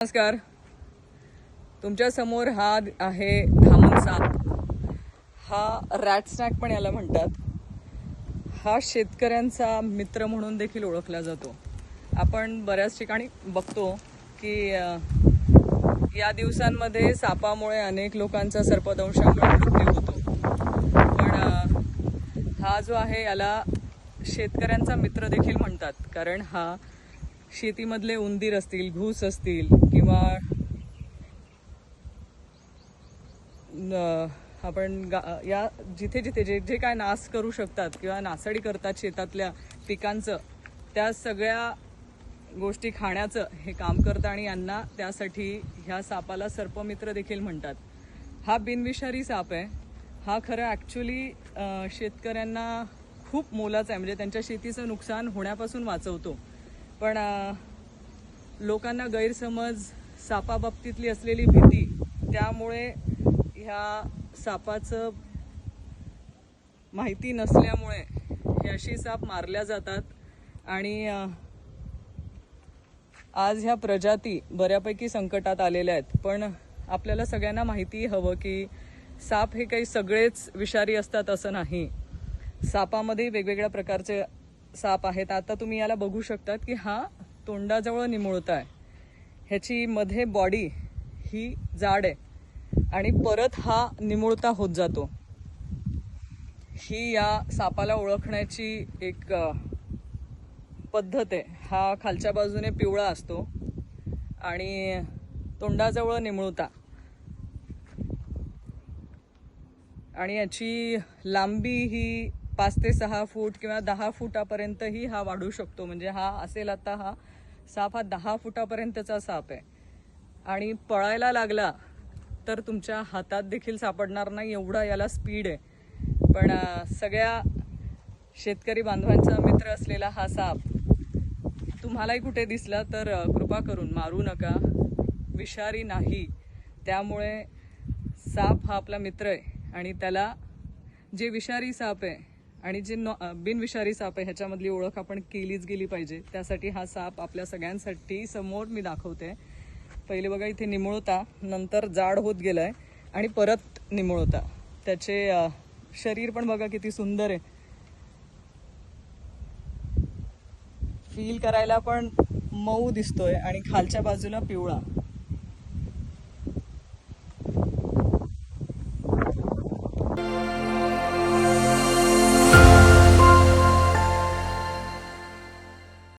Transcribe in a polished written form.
नमस्कार. तुमच्या समोर हा आहे धामण साप. हा रॅट स्नॅक पण याला म्हणतात. हा शेतकऱ्यांचा मित्र म्हणून देखील ओळखला जातो. आपण बऱ्याच ठिकाणी बघतो की या दिवसांमध्ये सापामुळे अनेक लोकांचा सर्पदंशामुळे मृत्यू होतो. पण हा जो आहे याला शेतकऱ्यांचा मित्र देखील म्हणतात, कारण हा शेतीमधले उंदीर असतील, घूस असतील किंवा आपण या जिथे जिथे जे जे काय नाश करू शकतात किंवा नासाडी करतात शेतातल्या पिकांचं, त्या सगळ्या गोष्टी खाण्याचं हे काम करतं आणि यांना त्यासाठी ह्या सापाला सर्पमित्र देखील म्हणतात. हा बिनविषारी साप आहे. हा खरं ॲक्च्युली शेतकऱ्यांना खूप मोलाचा आहे, म्हणजे त्यांच्या शेतीचं नुकसान होण्यापासून वाचवतो. पण लोकांना गैरसमज, सापाबाबतीतली असलेली भीती, त्यामुळे ह्या सापाचं माहिती नसल्यामुळे हे अशी साप मारल्या जातात. आणि आज ह्या प्रजाती बऱ्यापैकी संकटात आलेल्या आहेत. पण आपल्याला सगळ्यांना माहिती हवं की साप हे काही सगळेच विषारी असतात असं नाही. सापामध्ये वेगवेगळ्या प्रकारचे साप आहेत. आता तुम्ही याला बघू शकतात की हा तोंडाजवळ निमुळता आहे. ह्याची मध्ये बॉडी ही जाड आहे आणि परत हा निमुळता होत जातो. ही या सापाला ओळखण्याची एक पद्धत आहे. हा खालच्या बाजूने पिवळा असतो आणि तोंडाजवळ निमुळता, आणि याची लांबी ही 5 ते 6 फूट किंवा 10 फुटापर्यंतही हा वाढू शकतो. म्हणजे हा असेल आता हा साप हा 10 फुटापर्यंतचा साप आहे आणि पळायला लागला तर तुमच्या हातात देखील सापडणार नाही, एवढा याला स्पीड आहे. पण सगळ्या शेतकरी बांधवांचा मित्र असलेला हा साप तुम्हालाही कुठे दिसला तर कृपा करून मारू नका. विषारी नाही. त्यामुळे साप हा आपला मित्र आहे आणि त्याला जे विषारी साप आहे आणि जे बिनविषारी साप आहे ह्याच्यामधली ओळख आपण केलीच गेली पाहिजे. त्यासाठी हा साप आपल्या सगळ्यांसाठी समोर मी दाखवते. पहिले बघा, इथे निमुळता, नंतर जाड होत गेलाय आणि परत निमुळता. त्याचे शरीर पण बघा किती सुंदर आहे. फील करायला पण मऊ दिसतोय आणि खालच्या बाजूला पिवळा.